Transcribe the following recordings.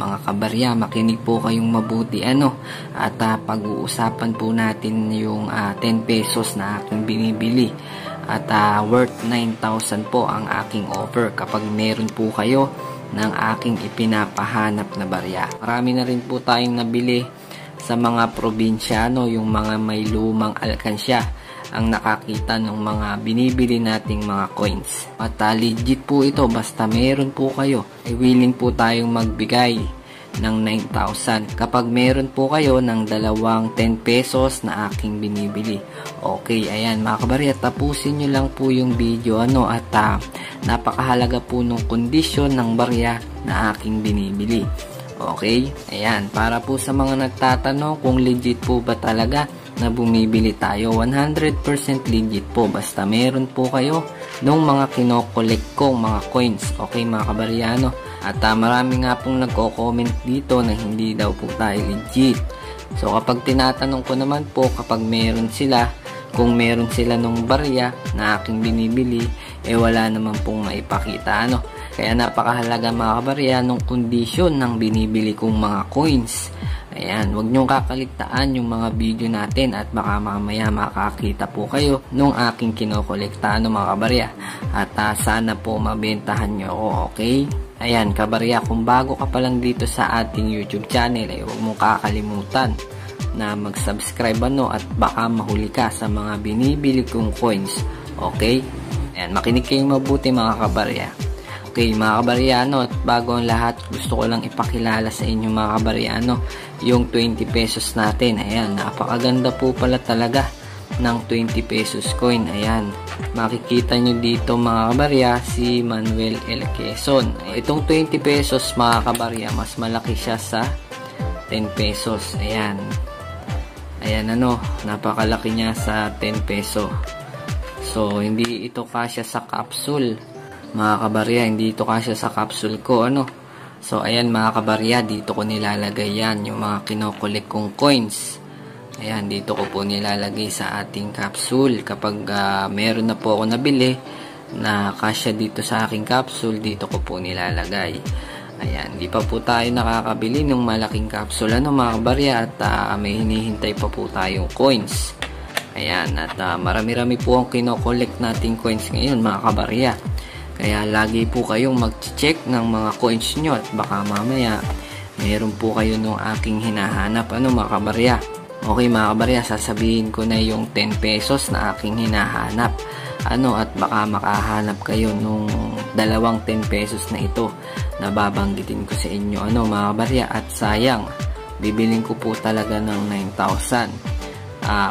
mga kabarya, makinig po kayong mabuti at pag-uusapan po natin yung 10 pesos na aking binibili at worth 9,000 po ang aking offer kapag meron po kayo ng aking ipinapahanap na barya. Marami na rin po tayong nabili sa mga probinsyano, yung mga may lumang alkansya ang nakakita ng mga binibili nating mga coins. At legit po ito, basta meron po kayo, ay willing po tayong magbigay ng 9,000 kapag meron po kayo ng dalawang 10 pesos na aking binibili. Okay, ayan mga kabarya, tapusin nyo lang po yung video at napakahalaga po nung kondisyon ng barya na aking binibili. Okay, ayan, para po sa mga nagtatanong kung legit po ba talaga na bumibili tayo, 100% legit po basta meron po kayo nung mga kinokolekt kong mga coins. Okay mga kabaryano, at marami nga pong nagko-comment dito na hindi daw po tayo legit. So kapag tinatanong ko naman po, kapag meron sila, kung meron sila nung barya na aking binibili, wala naman pong maipakita Kaya napakahalaga mga kabarya nung kondisyon ng binibili kong mga coins. Ayan, huwag nyong kakaligtaan yung mga video natin at baka mamaya makakita po kayo nung aking kinokolekta mga kabarya. At sana po mabentahan nyo ako, okay? Ayan, kabarya, kung bago ka pa lang dito sa ating YouTube channel, huwag mong kakalimutan na mag-subscribe at baka mahuli ka sa mga binibili kong coins, okay? Ayan, makinig kayong mabuti mga kabarya. Okay mga kabaryano, at bago ang lahat, gusto ko lang ipakilala sa inyo mga kabaryano yung 20 pesos natin. Ayan, napakaganda po pala talaga ng 20 pesos coin. Ayan, makikita nyo dito mga kabarya si Manuel L. Quezon. Itong 20 pesos mga kabarya, mas malaki siya sa 10 pesos. Ayan, ayan napakalaki niya sa 10 peso. So hindi ito kasya sa capsule mga kabarya, hindi ito kasya sa capsule ko So ayan mga kabarya, dito ko nilalagay yan yung mga kinokolek kong coins. Ayan, dito ko po nilalagay sa ating capsule. Kapag meron na po ako nabili na kasya dito sa aking capsule, dito ko po nilalagay. Ayan, di pa po tayo nakakabili ng malaking capsule mga kabarya, at may hinihintay pa po tayong coins. Ayan, at marami-rami po ang kinokolek nating coins ngayon mga kabarya. Kaya lagi po kayong mag-check ng mga coins nyo at baka mamaya meron po kayo nung aking hinahanap mga kabarya. Okay mga kabarya, sasabihin ko na yung 10 pesos na aking hinahanap at baka makahanap kayo nung dalawang 10 pesos na ito na babanggitin ko sa inyo mga kabarya. At sayang, bibiling ko po talaga ng 9,000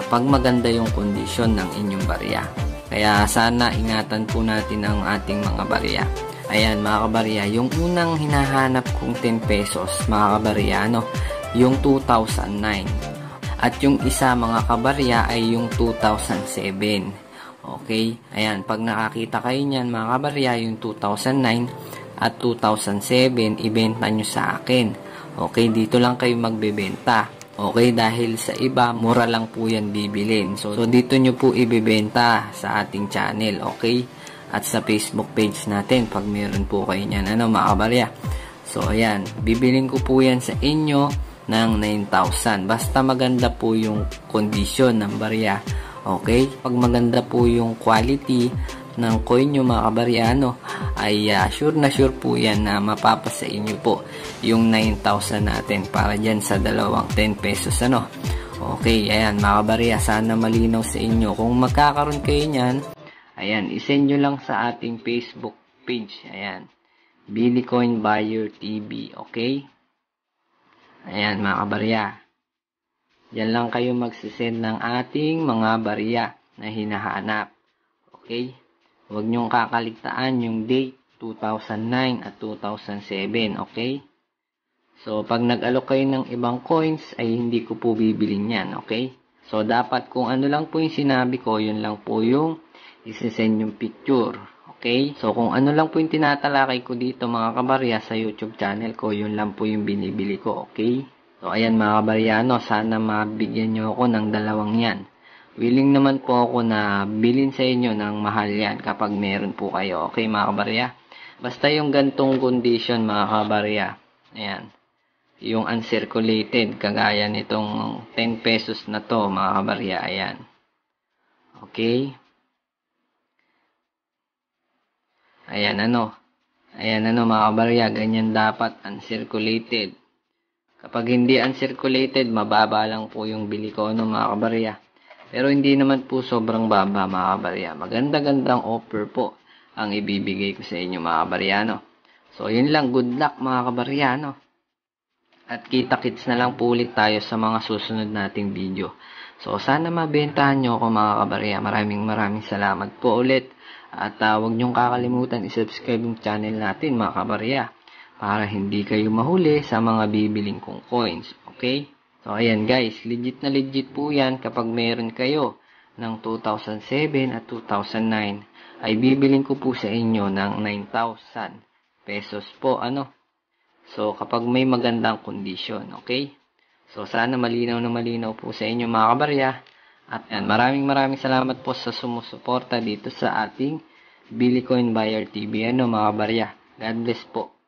pag maganda yung kondisyon ng inyong barya. Kaya sana ingatan po natin ang ating mga barya. Ayan mga kabarya, yung unang hinahanap kong 10 pesos mga kabarya, yung 2009. At yung isa mga kabarya ay yung 2007. Okay? Ayan, pag nakakita kayo niyan mga kabarya, yung 2009 at 2007, ibenta nyo sa akin. Okay, dito lang kayo magbebenta. Okay, dahil sa iba, mura lang po yan bibilin. So dito nyo po ibibenta sa ating channel, okay? At sa Facebook page natin, pag meron po kayo niyan, mga kabarya. So, ayan, bibilin ko po yan sa inyo ng 9,000. Basta maganda po yung kondisyon ng barya, okay? Pag maganda po yung quality ng coin nyo mga kabarya, ay sure na sure po yan na mapapasa inyo po yung 9,000 natin para dyan sa dalawang 10 pesos Okay, ayan mga kabarya, sana malinaw sa inyo. Kung magkakaroon kayo nyan, ayan, isend nyo lang sa ating Facebook page. Ayan, Billy Coin Buyer TV, okay? Ayan mga kabarya, yan lang kayo magsisend ng ating mga barya na hinahanap, okay? Huwag nyong kakaligtaan yung date 2009 at 2007, okay? So, pag nag-alok kayo ng ibang coins, ay hindi ko po bibilin yan, okay? So, dapat kung ano lang po yung sinabi ko, yun lang po yung isisend yung picture, okay? So, kung ano lang po yung tinatalakay ko dito mga kabarya sa YouTube channel ko, yun lang po yung binibili ko, okay? So, ayan mga kabaryano, sana mabigyan nyo ako ng dalawang yan. Willing naman po ako na bilhin sa inyo ng mahal yan kapag meron po kayo. Okay mga kabarya? Basta yung gantong condition mga kabarya. Ayan. yung uncirculated, kagaya nitong 10 pesos na to, mga kabarya. Ayan. Okay? Ayan ano mga kabarya, ganyan dapat uncirculated. Kapag hindi uncirculated, mababa lang po yung bili ko mga kabarya. Pero hindi naman po sobrang baba mga kabarya. Maganda-gandang offer po ang ibibigay ko sa inyo mga kabarya. So yun lang, good luck mga kabarya. At kita-kits na lang po ulit tayo sa mga susunod nating video. So, sana mabentahan nyo ako mga kabarya. Maraming salamat po ulit. At huwag nyong kakalimutan i-subscribe yung channel natin mga kabarya. Para hindi kayo mahuli sa mga bibiling kong coins. Okay? So, ayan guys. Legit na legit po yan kapag meron kayo ng 2007 at 2009 ay bibiling ko po sa inyo ng 9,000 pesos po. So, kapag may magandang kondisyon, okay? So, sana malinaw na malinaw po sa inyo mga kabarya. At yan, maraming salamat po sa sumusuporta dito sa ating Billy Coin Buyer TV. Mga kabarya, God bless po.